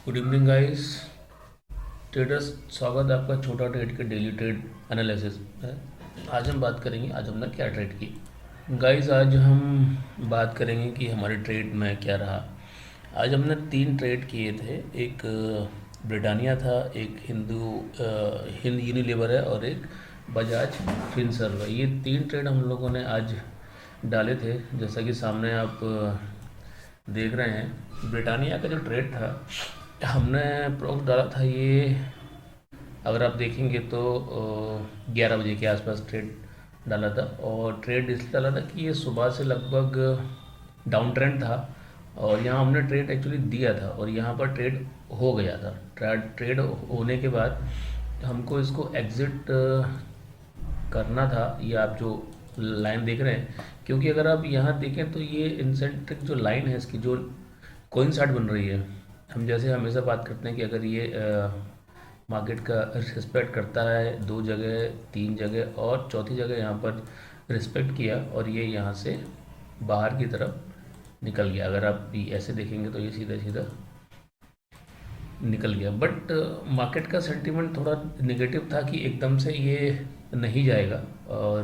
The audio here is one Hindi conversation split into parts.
Good evening guys. ट्रेडर्स, स्वागत है आपका छोटा ट्रेड के डेली ट्रेड एनालिसिस है। आज हम बात करेंगे आज हमने क्या ट्रेड की। गाइस, आज हम बात करेंगे कि हमारे ट्रेड में क्या रहा। आज हमने 3 ट्रेड किए थे। एक ब्रिटानिया था, एक हिंद यूनिलीवर है और एक बजाज फिनसर्व है। ये 3 ट्रेड हम लोगों ने आज डाले थे। जैसा कि सामने आप देख रहे हैं, ब्रिटानिया का जो ट्रेड था हमने प्रॉफिट डाला था। ये अगर आप देखेंगे तो 11 बजे के आसपास ट्रेड डाला था। और ट्रेड इसलिए डाला था कि ये सुबह से लगभग डाउन ट्रेंड था और यहाँ हमने ट्रेड एक्चुअली दिया था और यहाँ पर ट्रेड हो गया था। ट्रेड होने के बाद हमको इसको एग्ज़िट करना था। ये आप जो लाइन देख रहे हैं, क्योंकि अगर आप यहाँ देखें तो ये इंसेंट्रिक जो लाइन है इसकी जो कोइंसाइड बन रही है। हम जैसे हमेशा बात करते हैं कि अगर ये मार्केट का रिस्पेक्ट करता है 2 जगह 3 जगह और चौथी जगह यहाँ पर रिस्पेक्ट किया और ये यहाँ से बाहर की तरफ निकल गया। अगर आप भी ऐसे देखेंगे तो ये सीधा सीधा निकल गया। बट मार्केट का सेंटीमेंट थोड़ा नेगेटिव था कि एकदम से ये नहीं जाएगा और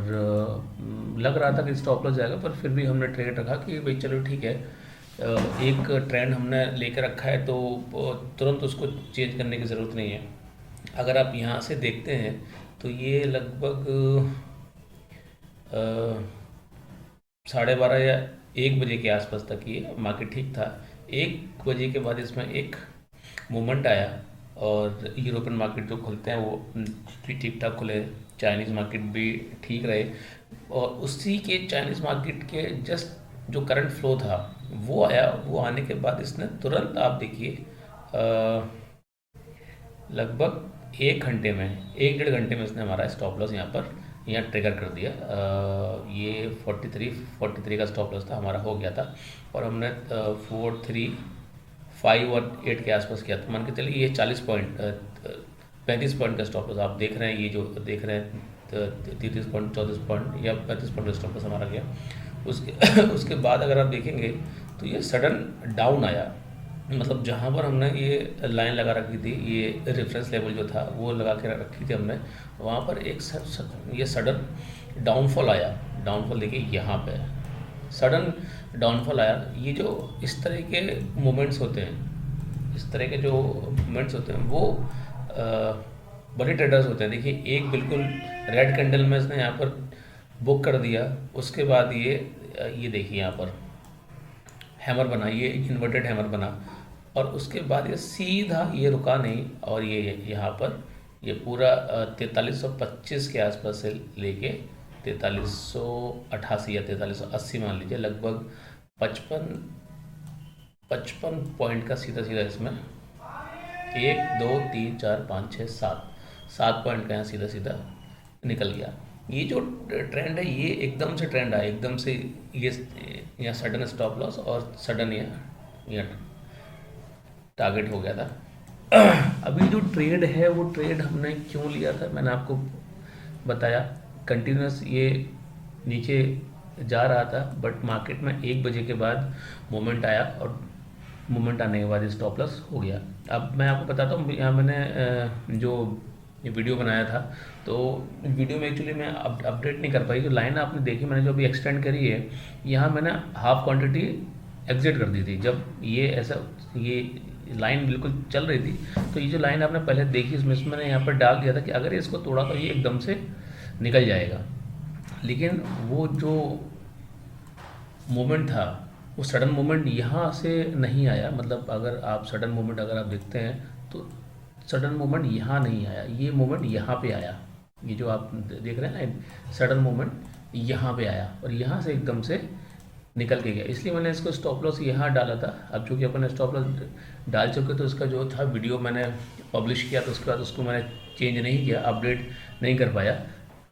लग रहा था कि स्टॉप लॉस जाएगा, पर फिर भी हमने ट्रेड रखा कि भाई चलो ठीक है। एक ट्रेंड हमने लेकर रखा है तो तुरंत उसको चेंज करने की ज़रूरत नहीं है। अगर आप यहाँ से देखते हैं तो ये लगभग 12:30 या 1 बजे के आसपास तक ये मार्केट ठीक था। 1 बजे के बाद इसमें एक मूवमेंट आया और यूरोपियन मार्केट जो खुलते हैं वो ठीक ठाक खुले। चाइनीज़ मार्केट भी ठीक रहे और उसी के चाइनीज़ मार्केट के जस्ट जो करंट फ्लो था वो आया। वो आने के बाद इसने तुरंत आप देखिए लगभग 1 घंटे में 1 डेढ़ घंटे में इसने हमारा स्टॉप लॉस यहाँ ट्रिगर कर दिया। ये 43 का स्टॉप लॉस था हमारा, हो गया था और हमने 4, 3, 5 और 8 के आसपास किया था। मान के चलिए ये 35 पॉइंट का स्टॉप लॉस आप देख रहे हैं। ये जो देख रहे हैं 33 पॉइंट, 34 पॉइंट या 35 पॉइंट का स्टॉप लॉस हमारा गया। उसके उसके बाद अगर आप देखेंगे तो ये सडन डाउन आया। मतलब जहाँ पर हमने ये लाइन लगा रखी थी, ये रेफरेंस लेवल जो था वो लगा के रखी थी हमने, वहाँ पर ये सडन डाउनफॉल आया। डाउनफॉल देखिए यहाँ पे सडन डाउनफॉल आया। ये जो इस तरह के मोमेंट्स होते हैं, इस तरह के जो मोमेंट्स होते हैं वो बड़े ट्रेडर्स होते हैं। देखिए एक बिल्कुल रेड कैंडल में इसने यहाँ पर बुक कर दिया। उसके बाद ये देखिए यहाँ पर हैमर बना, ये इन्वर्टेड हैमर बना और उसके बाद ये सीधा ये रुका नहीं और ये यहाँ पर ये पूरा 4325 के आसपास से लेके 4388 या 4380 मान लीजिए, लगभग 55 पॉइंट का सीधा सीधा इसमें 1 2 3 4 5 6 7 पॉइंट का यहाँ सीधा सीधा निकल गया। ये जो ट्रेंड है ये एकदम से ट्रेंड आया, एकदम से ये यहाँ सडन स्टॉप लॉस और सडन यहाँ टारगेट हो गया था। अभी जो ट्रेड है वो ट्रेड हमने क्यों लिया था मैंने आपको बताया। कंटिन्यूस ये नीचे जा रहा था बट मार्केट में 1 बजे के बाद मोमेंट आया और मोमेंट आने के बाद स्टॉप लॉस हो गया। अब मैं आपको बताता हूँ, यहाँ मैंने जो ये वीडियो बनाया था तो वीडियो में एक्चुअली मैं अपडेट नहीं कर पाई। जो लाइन आपने देखी मैंने जो अभी एक्सटेंड करी है, यहाँ मैंने हाफ क्वांटिटी एग्जिट कर दी थी। जब ये ऐसा ये लाइन बिल्कुल चल रही थी तो ये जो लाइन आपने पहले देखी इसमें मैंने यहाँ पर डाल दिया था कि अगर इसको तोड़ा तो ये एकदम से निकल जाएगा। लेकिन वो जो मोमेंट था वो सडन मोमेंट यहाँ से नहीं आया। मतलब अगर आप सडन मोमेंट अगर आप देखते हैं तो सडन मोमेंट यहाँ नहीं आया, ये मोमेंट यहाँ पे आया। ये जो आप देख रहे हैं ना सडन मोमेंट यहाँ पे आया और यहाँ से एकदम से निकल के गया। इसलिए मैंने इसको स्टॉप लॉस यहाँ डाला था। अब चूँकि अपन स्टॉप लॉस डाल चुके तो इसका जो था वीडियो मैंने पब्लिश किया तो उसके बाद उसको मैंने चेंज नहीं किया, अपडेट नहीं कर पाया।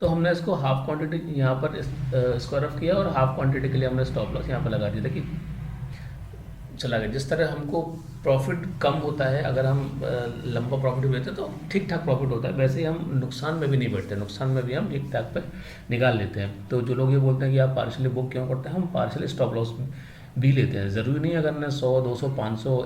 तो हमने इसको हाफ क्वांटिटी यहाँ पर स्क्वायर ऑफ किया और हाफ क्वांटिटी के लिए हमने स्टॉप लॉस यहाँ पर लगा दिया था कि चला गया। जिस तरह हमको प्रॉफिट कम होता है अगर हम लंबा प्रॉफिट लेते हैं तो ठीक ठाक प्रॉफिट होता है, वैसे ही हम नुकसान में भी नहीं बैठते, नुकसान में भी हम ठीक ठाक पे निकाल लेते हैं। तो जो लोग ये बोलते हैं कि आप पार्शली बुक क्यों करते हैं, हम पार्शली स्टॉप लॉस भी लेते हैं। ज़रूरी नहीं अगर हमने 100 200 500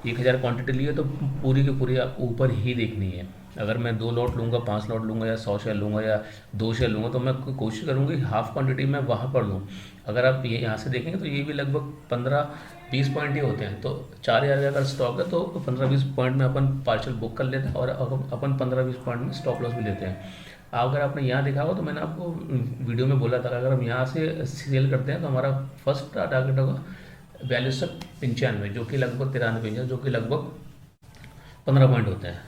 1000 क्वांटिटी ली है तो पूरी की पूरी ऊपर ही देखनी है। अगर मैं 2 लॉट लूँगा, 5 लॉट लूँगा या 100 शेयर लूँगा या 2 शेयर लूँगा तो मैं कोशिश करूँगी हाफ क्वांटिटी मैं वहाँ पर लूँ। अगर आप ये यहाँ से देखेंगे तो ये भी लगभग 15-20 पॉइंट ही होते हैं। तो 4000 का अगर स्टॉक है तो 15-20 पॉइंट में अपन पार्शल बुक कर लेते हैं और अपन 15-20 पॉइंट में स्टॉप लॉस भी लेते हैं। अगर आपने यहाँ देखा हो तो मैंने आपको वीडियो में बोला था कि अगर हम यहाँ से सेल करते हैं तो हमारा फर्स्ट टारगेट होगा 4295, जो कि लगभग 93, जो कि लगभग 15 पॉइंट होते हैं।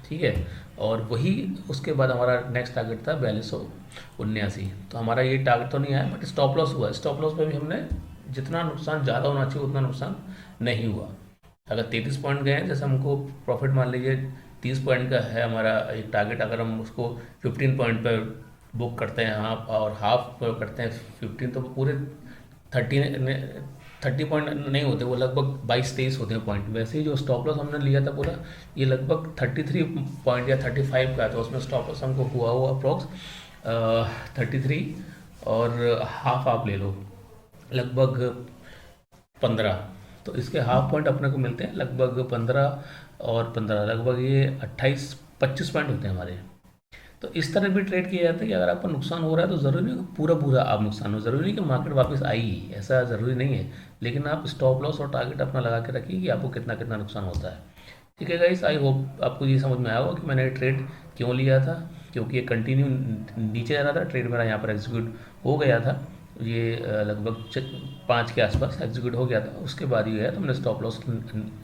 ठीक है, और वही उसके बाद हमारा नेक्स्ट टारगेट था 4279। तो हमारा ये टारगेट तो नहीं आया, बट स्टॉप लॉस हुआ। स्टॉप लॉस पे भी हमने जितना नुकसान ज़्यादा होना चाहिए उतना नुकसान नहीं हुआ। अगर 33 पॉइंट गए हैं, जैसे हमको प्रॉफिट मान लीजिए 30 पॉइंट का है हमारा एक टारगेट, अगर हम उसको 15 पॉइंट पर बुक करते हैं हाफ और हाफ करते हैं 15, तो पूरे 30 पॉइंट नहीं होते, वो लगभग 22-23 होते हैं पॉइंट। वैसे ही जो स्टॉप लॉस हमने लिया था पूरा, ये लगभग 33 पॉइंट या 35 का, तो उसमें स्टॉप लॉस हमको हुआ अप्रॉक्स 33, और हाफ आप ले लो लगभग 15। तो इसके हाफ पॉइंट अपने को मिलते हैं लगभग 15 और 15 लगभग ये 28-25 पॉइंट होते हैं हमारे। तो इस तरह भी ट्रेड किया जाता है कि अगर आपका नुकसान हो रहा है तो ज़रूरी नहीं कि पूरा पूरा आप नुकसान हो, ज़रूरी नहीं कि मार्केट वापस आएगी, ऐसा ज़रूरी नहीं है। लेकिन आप स्टॉप लॉस और टारगेट अपना लगा के रखिए कि आपको कितना कितना नुकसान होता है। ठीक है गाइस, आई होप आपको ये समझ में आया होगा कि मैंने ट्रेड क्यों लिया था। क्योंकि ये कंटिन्यू नीचे जा रहा था, ट्रेड मेरा यहाँ पर एग्जीक्यूट हो गया था। ये लगभग 5 के आसपास एग्जीक्यूट हो गया था। उसके बाद ये है तो हमने स्टॉप लॉस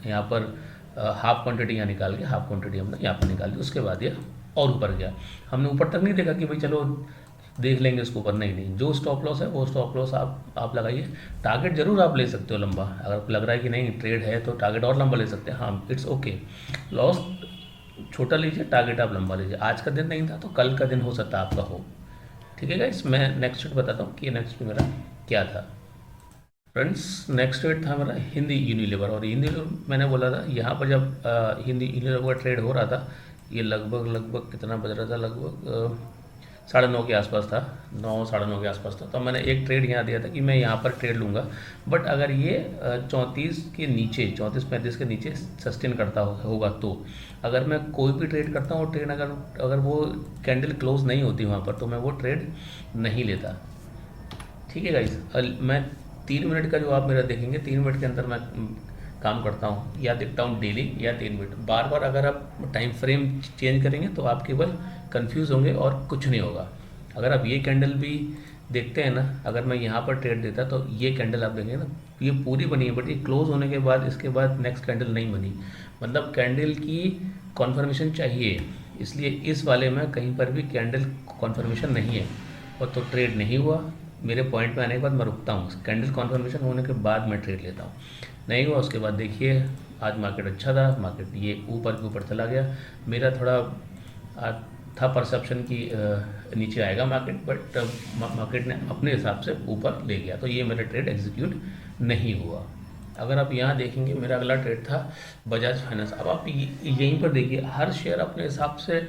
यहाँ पर हाफ क्वांटिटी यहाँ निकाल के हाफ क्वांटिटी हमने यहाँ पर निकाल दी। उसके बाद ये और ऊपर गया। हमने ऊपर तक नहीं देखा कि भाई चलो देख लेंगे इसको ऊपर, नहीं, जो स्टॉप लॉस है वो स्टॉप लॉस आप लगाइए। टारगेट जरूर आप ले सकते हो लंबा, अगर आपको लग रहा है कि नहीं ट्रेड है तो टारगेट और लंबा ले सकते हैं, हाँ इट्स ओके। लॉस छोटा लीजिए, टारगेट आप लंबा लीजिए। आज का दिन नहीं था तो कल का दिन हो सकता है आपका हो। ठीक है गाइस, मैं नेक्स्ट ट्रेड बताता हूँ कि नेक्स्ट मेरा क्या था। फ्रेंड्स, नेक्स्ट ट्रेड था मेरा हिंदी यूनिलीवर। और हिंदी मैंने बोला था यहाँ पर जब हिंदी यूनिलीवर का ट्रेड हो रहा था, ये लगभग कितना बज रहा था, लगभग 9:30 के आसपास था, 9-9:30 के आसपास था। तो मैंने एक ट्रेड यहाँ दिया था कि मैं यहाँ पर ट्रेड लूँगा, बट अगर ये 34 के नीचे, 34-35 के नीचे सस्टेन करता होगा तो। अगर मैं कोई भी ट्रेड करता हूँ, ट्रेड अगर वो कैंडल क्लोज नहीं होती वहाँ पर, तो मैं वो ट्रेड नहीं लेता। ठीक है गाइस, मैं 3 मिनट का जो आप मेरा देखेंगे, 3 मिनट के अंदर मैं काम करता हूँ, या देखता हूँ डेली या 3 मिनट। बार बार अगर आप टाइम फ्रेम चेंज करेंगे तो आप केवल कंफ्यूज होंगे और कुछ नहीं होगा। अगर आप ये कैंडल भी देखते हैं ना, अगर मैं यहाँ पर ट्रेड देता तो ये कैंडल आप देखेंगे ना, ये पूरी बनी है, बट ये क्लोज होने के बाद इसके बाद नेक्स्ट कैंडल नहीं बनी। मतलब कैंडल की कॉन्फर्मेशन चाहिए, इसलिए इस वाले में कहीं पर भी कैंडल कॉन्फर्मेशन नहीं है और तो ट्रेड नहीं हुआ। मेरे पॉइंट पे आने के बाद मैं रुकता हूँ, कैंडल कॉन्फर्मेशन होने के बाद मैं ट्रेड लेता हूँ। नहीं हुआ उसके बाद देखिए आज मार्केट अच्छा था, मार्केट ये ऊपर के ऊपर चला गया। मेरा थोड़ा था परसेप्शन कि नीचे आएगा मार्केट, बट मार्केट ने अपने हिसाब से ऊपर ले गया, तो ये मेरा ट्रेड एग्जीक्यूट नहीं हुआ। अगर आप यहाँ देखेंगे, मेरा अगला ट्रेड था बजाज फाइनेंस। अब आप यहीं पर देखिए, हर शेयर अपने हिसाब से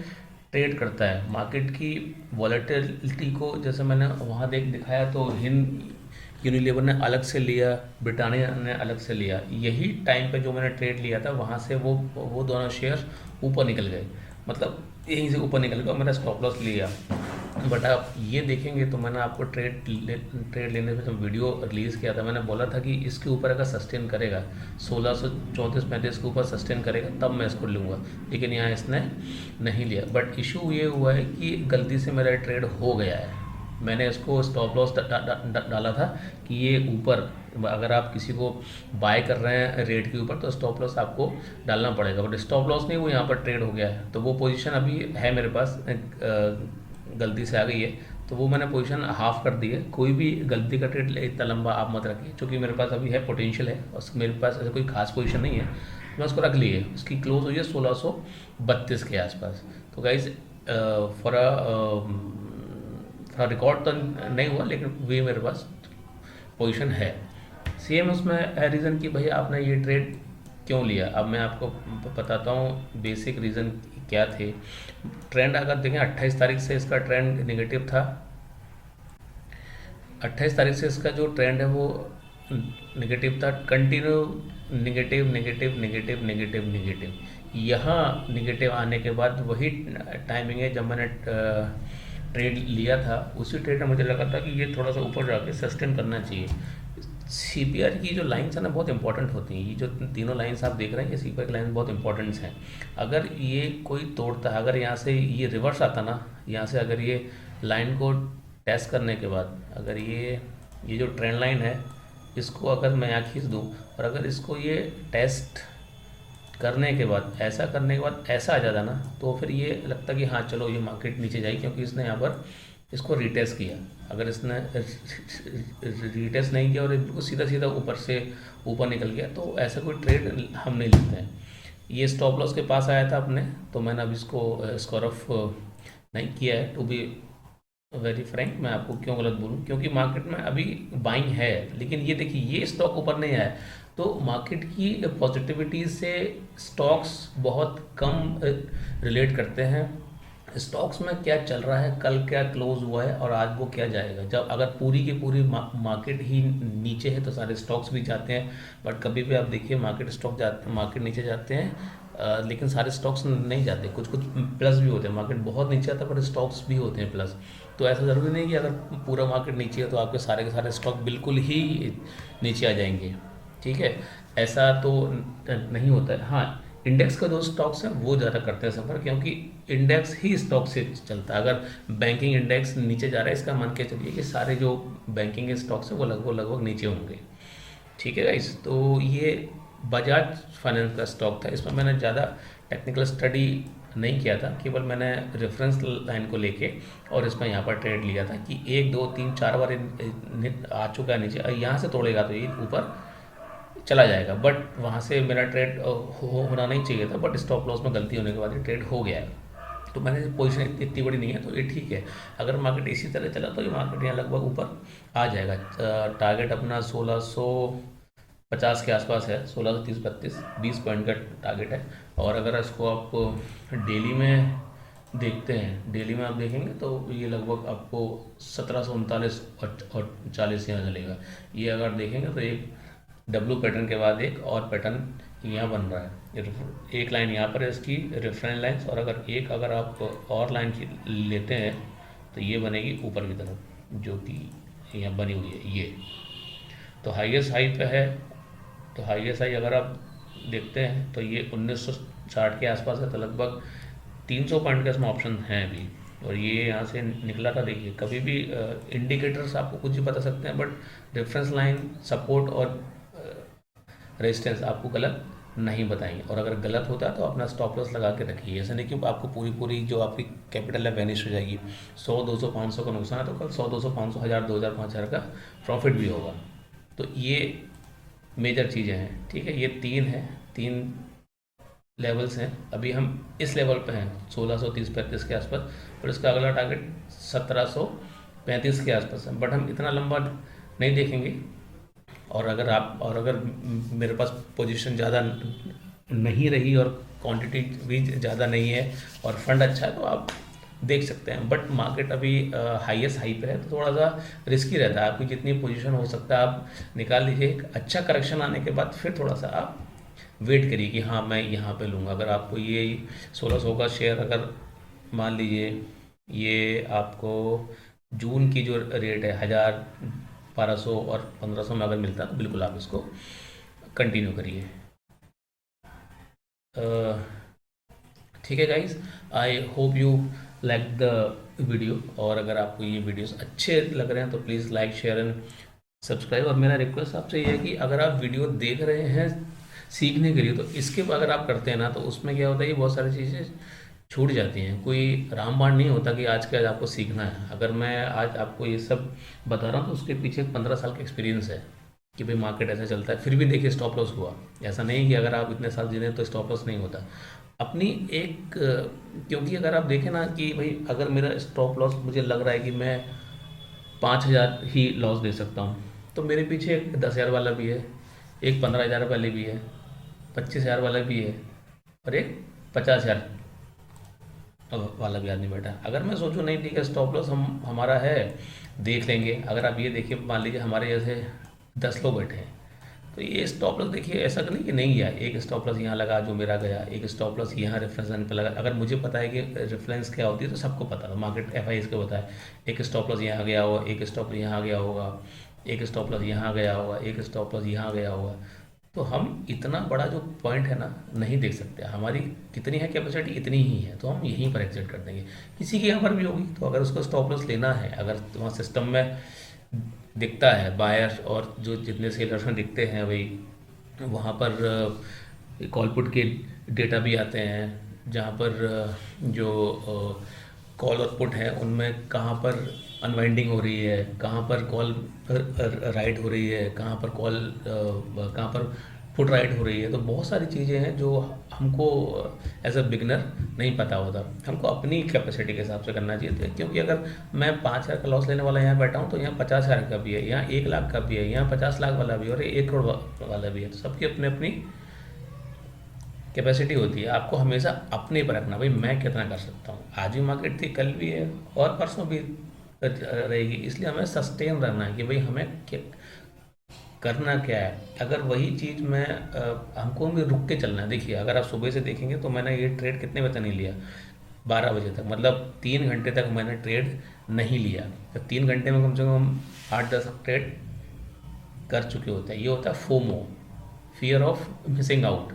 ट्रेड करता है मार्केट की वॉलेटिलिटी को। जैसे मैंने वहाँ दिखाया तो हिंद यूनिलीवर ने अलग से लिया, ब्रिटानिया ने अलग से लिया। यही टाइम पे जो मैंने ट्रेड लिया था वहाँ से वो दोनों शेयर ऊपर निकल गए, मतलब यहीं से ऊपर निकल गया, मैंने स्टॉप लॉस लिया। बट आप ये देखेंगे तो मैंने आपको ट्रेड लेने पे जब वीडियो रिलीज़ किया था, मैंने बोला था कि इसके ऊपर अगर सस्टेन करेगा 1634-35 के ऊपर सस्टेन करेगा तब मैं इसको लूँगा, लेकिन यहाँ इसने नहीं लिया। बट इशू ये हुआ है कि गलती से मेरा ट्रेड हो गया है। मैंने इसको स्टॉप लॉस डाला था कि ये ऊपर, अगर आप किसी को बाय कर रहे हैं रेट के ऊपर तो स्टॉप लॉस आपको डालना पड़ेगा, बट स्टॉप लॉस नहीं, वो यहाँ पर ट्रेड हो गया है। तो वो पोजीशन अभी है मेरे पास, गलती से आ गई है, तो वो मैंने पोजीशन हाफ कर दी है। कोई भी गलती का ट्रेड इतना लंबा आप मत रखिए, क्योंकि मेरे पास अभी है पोटेंशियल है और मेरे पास ऐसा कोई खास पोजीशन नहीं है, मैं उसको रख ली है। उसकी क्लोज हुई है 1632 के आसपास। तो गाइज फॉर रिकॉर्ड तो नहीं हुआ, लेकिन वे मेरे पास पोजीशन है। सेम उसमें है रीज़न कि भाई आपने ये ट्रेड क्यों लिया। अब मैं आपको बताता हूँ बेसिक रीज़न क्या थे। ट्रेंड अगर देखें 28 तारीख से इसका ट्रेंड नेगेटिव था। 28 तारीख से इसका जो ट्रेंड है वो नेगेटिव था, continue negative negative negative negative negative. यहाँ नेगेटिव आने के बाद वही टाइमिंग है जब मैंने ट्रेड लिया था, उसी ट्रेड में मुझे लगा था कि ये थोड़ा सा ऊपर जाके सस्टेन करना चाहिए। सीपीआर की जो लाइन्स है ना बहुत इंपॉर्टेंट होती हैं, ये जो तीनों लाइन्स आप देख रहे हैं ये सीपीआर की लाइन बहुत इंपॉर्टेंट हैं। अगर ये कोई तोड़ता है, अगर यहाँ से ये रिवर्स आता ना, यहाँ से अगर ये लाइन को टेस्ट करने के बाद अगर ये जो ट्रेंड लाइन है इसको अगर मैं यहाँ खींच दूँ और अगर इसको ये टेस्ट करने के बाद ऐसा करने के बाद ऐसा आ जाता ना, तो फिर ये लगता कि हाँ चलो ये मार्केट नीचे जाएगी, क्योंकि इसने यहाँ पर इसको रिटेस्ट किया। अगर इसने रिटेस्ट नहीं किया और बिल्कुल सीधा सीधा ऊपर से ऊपर निकल गया तो ऐसा कोई ट्रेड हम नहीं लेते हैं। ये स्टॉप लॉस के पास आया था अपने, तो मैंने अब इसको स्क्वायर ऑफ नहीं किया है। टू बी वेरी फ्रैंक, मैं आपको क्यों गलत बोलूँ, क्योंकि मार्केट में अभी बाइंग है, लेकिन ये देखिए ये स्टॉक ऊपर नहीं आया, तो मार्केट की पॉजिटिविटी से स्टॉक्स बहुत कम रिलेट करते हैं। स्टॉक्स में क्या चल रहा है, कल क्या क्लोज हुआ है और आज वो क्या जाएगा। जब अगर पूरी की पूरी मार्केट ही नीचे है तो सारे स्टॉक्स भी जाते हैं, बट कभी भी आप देखिए मार्केट नीचे जाते हैं, लेकिन सारे स्टॉक्स नहीं जाते, कुछ कुछ प्लस भी होते हैं। मार्केट बहुत नीचे आता है पर स्टॉक्स भी होते हैं प्लस। तो ऐसा ज़रूरी नहीं कि अगर पूरा मार्केट नीचे है तो आपके सारे के सारे स्टॉक बिल्कुल ही नीचे आ जाएंगे, ठीक है, ऐसा तो नहीं होता है। हाँ, इंडेक्स का जो स्टॉक्स हैं वो ज़्यादा करते हैं सफ़र, क्योंकि इंडेक्स ही स्टॉक से चलता है। अगर बैंकिंग इंडेक्स नीचे जा रहा है, इसका मान के चलिए कि सारे जो बैंकिंग के स्टॉक्स हैं वो लगभग नीचे होंगे, ठीक है गाइस। तो ये बजाज फाइनेंस का स्टॉक था, इसमें मैंने ज़्यादा टेक्निकल स्टडी नहीं किया था, केवल मैंने रेफरेंस लाइन को लेके और इसमें यहाँ पर ट्रेड लिया था कि 1 2 3 4 बार आ चुका है नीचे, यहाँ से तोड़ेगा तो ये ऊपर चला जाएगा। बट वहाँ से मेरा ट्रेड होना नहीं चाहिए था, बट स्टॉप लॉस में गलती होने के बाद ये ट्रेड हो गया है। तो मैंने पोजीशन इतनी बड़ी नहीं है तो ये ठीक है। अगर मार्केट इसी तरह चला तो ये मार्केट यहाँ लगभग ऊपर आ जाएगा। टारगेट अपना 1650 के आसपास है, 1630-32 20 पॉइंट का टारगेट है। और अगर इसको आप डेली में देखते हैं, डेली में आप देखेंगे तो ये लगभग आपको 1739 और 40 यहाँ चलेगा। ये अगर देखेंगे तो एक डब्लू पैटर्न के बाद एक और पैटर्न यहाँ बन रहा है। एक लाइन यहाँ पर है इसकी रेफरेंस लाइन, और अगर आप और लाइन लेते हैं तो ये बनेगी ऊपर की तरफ, जो कि यहाँ बनी हुई है ये। तो हाईएस्ट हाई पे है, तो हाईएस्ट हाई अगर आप देखते हैं तो ये 1960 के आसपास है, तो लगभग 300 पॉइंट का इसमें ऑप्शन है अभी। और ये यहाँ से निकला था, देखिए कभी भी इंडिकेटर्स आपको कुछ भी बता सकते हैं, बट रेफरेंस लाइन, सपोर्ट और रेजिस्टेंस आपको गलत नहीं बताएंगे। और अगर गलत होता है तो अपना स्टॉप लॉस लगा के रखिए। ऐसा नहीं कि आपको पूरी जो आपकी कैपिटल है वैनिश हो जाएगी। 100 200 500 का नुकसान है तो कल 100 200 500 1000 2000 5000 का प्रॉफिट भी होगा। तो ये मेजर चीज़ें हैं, ठीक है। ये 3 लेवल्स हैं। अभी हम इस लेवल पे हैं 1630-35 के आसपास, और इसका अगला टारगेट 1735 के आसपास है, बट हम इतना लंबा नहीं देखेंगे। और अगर मेरे पास पोजीशन ज़्यादा नहीं रही और क्वांटिटी भी ज़्यादा नहीं है और फंड अच्छा है तो आप देख सकते हैं। बट मार्केट अभी हाईएस्ट हाई पे है तो थोड़ा सा रिस्की रहता है। आपकी जितनी पोजीशन हो सकता है आप निकाल लीजिए। एक अच्छा करेक्शन आने के बाद फिर थोड़ा सा आप वेट करिए कि हाँ मैं यहाँ पे लूँगा। अगर आपको ये 1600 का शेयर अगर मान लीजिए ये आपको जून की जो रेट है 1200 और 1500 में अगर मिलता है तो बिल्कुल आप इसको कंटिन्यू करिए। ठीक है guys, I hope you like the video. और अगर आपको ये वीडियोस अच्छे लग रहे हैं तो please like share and subscribe. और मेरा रिक्वेस्ट आपसे ये है कि अगर आप वीडियो देख रहे हैं सीखने के लिए तो इसके अगर आप करते हैं ना तो उसमें क्या होता है कि बहुत सारी चीज़ें छूट जाती हैं। कोई रामबाण नहीं होता कि आज के आज आपको सीखना है। अगर मैं आज आपको ये सब बता रहा हूँ तो उसके पीछे 15 साल का एक्सपीरियंस है कि भाई मार्केट ऐसे चलता है। फिर भी देखिए स्टॉप लॉस हुआ। ऐसा नहीं कि अगर आप इतने साल जीते तो स्टॉप लॉस नहीं होता। अपनी एक क्योंकि अगर आप देखें ना कि भाई अगर मेरा स्टॉप लॉस मुझे लग रहा है कि मैं 5000 ही लॉस दे सकता हूँ, तो मेरे पीछे एक 10,000 वाला भी है, एक 15,000 वाले भी है, 25,000 वाला भी है और एक 50,000 वाला भी आदमी बैठा है। अगर मैं सोचूं नहीं ठीक है स्टॉप लॉस हमारा है, देख लेंगे। अगर आप ये देखिए मान लीजिए हमारे जैसे 10 लोग बैठे हैं। तो ये स्टॉप लॉस देखिए ऐसा नहीं कि नहीं गया, एक स्टॉप लॉस यहाँ लगा जो मेरा गया, एक स्टॉप लॉस यहाँ रेफरेंस लाइन पे लगा। अगर मुझे पता है कि रेफरेंस क्या होती है तो सबको पता है, मार्केट एफ को पता है। एक स्टॉप लॉस यहाँ गया होगा, एक स्टॉप यहाँ गया होगा, एक स्टॉप लॉस यहाँ गया होगा, एक स्टॉप लॉस यहाँ गया होगा। तो हम इतना बड़ा जो पॉइंट है ना नहीं देख सकते, हमारी कितनी है कैपेसिटी इतनी ही है, तो हम यहीं पर एग्जिट कर देंगे। किसी के यहाँ पर भी होगी, तो अगर उसको स्टॉप लॉस लेना है, अगर वहाँ सिस्टम में दिखता है बायर और जो जितने सेलर्स में दिखते हैं भाई, वहाँ पर कॉल पुट के डेटा भी आते हैं, जहाँ पर जो कॉल और पुट है उनमें कहाँ पर अनवाइंडिंग हो रही है, कहाँ पर कॉल राइट हो रही है, कहाँ पर कॉल कहाँ पर पुट राइट हो रही है। तो बहुत सारी चीज़ें हैं जो हमको एज अ बिगनर नहीं पता होता, हमको अपनी कैपेसिटी के हिसाब से करना चाहिए। तो क्योंकि अगर मैं 5,000 का लॉस लेने वाला यहाँ बैठा हूँ तो यहाँ 50,000 का भी है, यहाँ 1 लाख का भी है, यहाँ 50 लाख वाला भी है और 1 करोड़ वाला भी है। तो सबकी अपनी अपनी कैपेसिटी होती है। आपको हमेशा अपने पर रखना, भाई मैं कितना कर सकता हूँ। आज भी मार्केट थी, कल भी है और परसों भी रहेगी, इसलिए हमें सस्टेन रहना है कि भाई हमें करना क्या है। अगर वही चीज़ मैं हमको भी रुक के चलना है। देखिए अगर आप सुबह से देखेंगे तो मैंने ये ट्रेड कितने बजे नहीं लिया, 12 बजे तक, मतलब 3 घंटे तक मैंने ट्रेड नहीं लिया। तो 3 घंटे में कम से कम 8-10 ट्रेड कर चुके होते हैं। ये होता है FOMO, fear of missing out,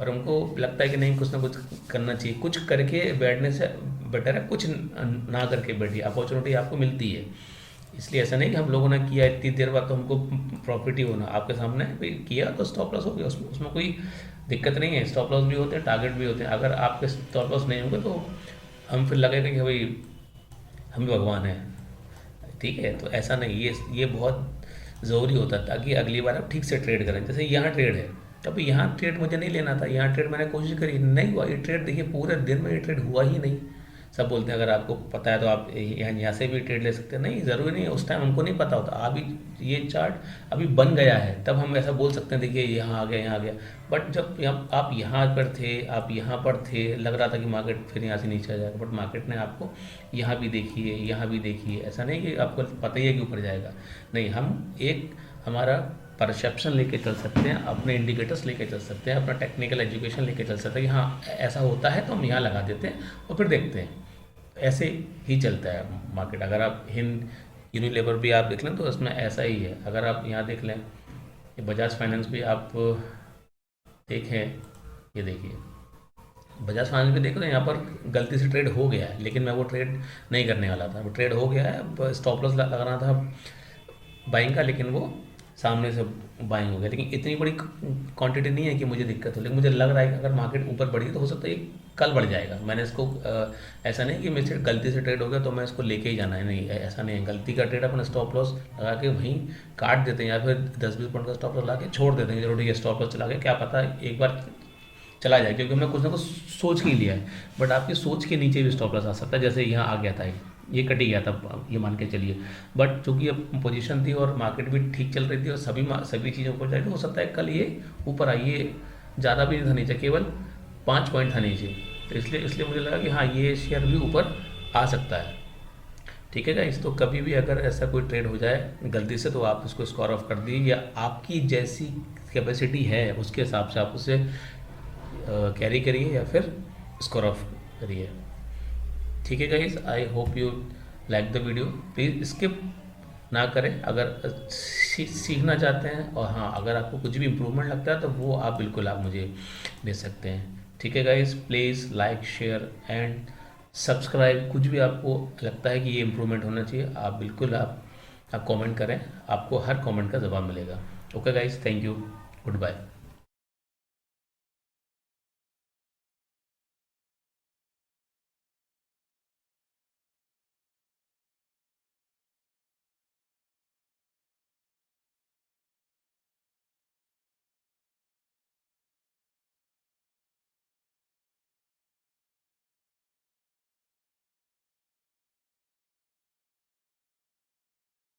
और हमको लगता है कि नहीं कुछ ना कुछ करना चाहिए। कुछ करके बैठने से बेटर है कुछ ना करके बैठिए, अपॉर्चुनिटी आपको मिलती है। इसलिए ऐसा नहीं कि हम लोगों ने किया इतनी देर बाद तो हमको प्रॉफिट ही होना, आपके सामने भाई किया तो स्टॉप लॉस हो गया, उसमें कोई दिक्कत नहीं है। स्टॉप लॉस भी होते हैं, टारगेट भी होते हैं। अगर आपके स्टॉप लॉस नहीं होंगे तो हम फिर लगेगा कि भाई हम भी भगवान हैं, ठीक है। तो ऐसा नहीं, ये बहुत ज़रूरी होता है ताकि अगली बार आप ठीक से ट्रेड करें। जैसे यहाँ ट्रेड है, अब यहाँ ट्रेड मुझे नहीं लेना था, यहाँ ट्रेड मैंने कोशिश करी, नहीं हुआ ये ट्रेड। देखिए पूरे दिन में ये ट्रेड हुआ ही नहीं। सब बोलते हैं अगर आपको पता है तो आप यहाँ से भी ट्रेड ले सकते हैं, नहीं ज़रूरी नहीं है, उस टाइम हमको नहीं पता होता। अभी ये चार्ट अभी बन गया है तब हम ऐसा बोल सकते हैं देखिए यहाँ आ गया, यहाँ आ गया। बट जब आप यहाँ पर थे, आप यहाँ पर थे, लग रहा था कि मार्केट फिर यहाँ से नीचे आ जाएगा, बट मार्केट ने आपको यहाँ भी देखिए, यहाँ भी देखिए। ऐसा नहीं कि आपको पता ही है कि ऊपर जाएगा, नहीं। हम एक हमारा परसेप्शन लेके चल सकते हैं, अपने इंडिकेटर्स लेके चल सकते हैं, अपना टेक्निकल एजुकेशन लेके चल सकते हैं कि हाँ ऐसा होता है तो हम यहाँ लगा देते हैं और फिर देखते हैं। ऐसे ही चलता है मार्केट। अगर आप हिंद यूनिलेवर भी आप देख लें तो उसमें ऐसा ही है। अगर आप यहाँ देख लें, ये बजाज फाइनेंस भी आप देखें, ये देखिए बजाज फाइनेंस भी देखो तो यहाँ पर गलती से ट्रेड हो गया है, लेकिन मैं वो ट्रेड नहीं करने वाला था। वो ट्रेड हो गया है, अब स्टॉप लॉस लगाना था बाइंग का, लेकिन वो सामने से बाइंग हो गया। लेकिन इतनी बड़ी क्वांटिटी नहीं है कि मुझे दिक्कत हो, लेकिन मुझे लग रहा है कि अगर मार्केट ऊपर बढ़ी तो हो सकता है ये कल बढ़ जाएगा। मैंने इसको ऐसा नहीं कि मेरे गलती से ट्रेड हो गया तो मैं इसको लेके ही जाना है, नहीं ऐसा नहीं है। गलती का ट्रेड अपना स्टॉप लॉस लगा के वहीं काट देते हैं या फिर 10-20 पॉइंट का स्टॉप लॉस लगा के छोड़ देते हैं। जरूर ठीक है स्टॉप लॉस चला गया, क्या पता एक बार चला जाए, क्योंकि हमने कुछ ना कुछ सोच के ही लिया है। बट आपकी सोच के नीचे भी स्टॉप लॉस आ सकता है, जैसे यहाँ आ गया था, ये कट ही गया था, ये मान के चलिए। बट चूंकि अब पोजीशन थी और मार्केट भी ठीक चल रही थी और सभी चीज़ें ऊपर जा रही थी, हो सकता है कल ये ऊपर आई, ये ज़्यादा भी नहीं था नीचे, केवल 5 पॉइंट था नीचे। तो इसलिए मुझे लगा कि हाँ ये शेयर भी ऊपर आ सकता है, ठीक है गाइस। तो कभी भी अगर ऐसा कोई ट्रेड हो जाए गलती से तो आप उसको स्कोर ऑफ कर दीजिए, या आपकी जैसी कैपेसिटी है उसके हिसाब से आप उसे कैरी करिए या फिर स्कोर ऑफ करिए, ठीक है guys. I hope you like the video, please skip ना करें अगर सीखना चाहते हैं। और हाँ अगर आपको कुछ भी इम्प्रूवमेंट लगता है तो वो आप बिल्कुल आप मुझे भेज सकते हैं, ठीक है guys. Please like share and subscribe. कुछ भी आपको लगता है कि ये इम्प्रूवमेंट होना चाहिए आप बिल्कुल आप कमेंट करें, आपको हर कमेंट का जवाब मिलेगा। Okay guys, thank you, good bye.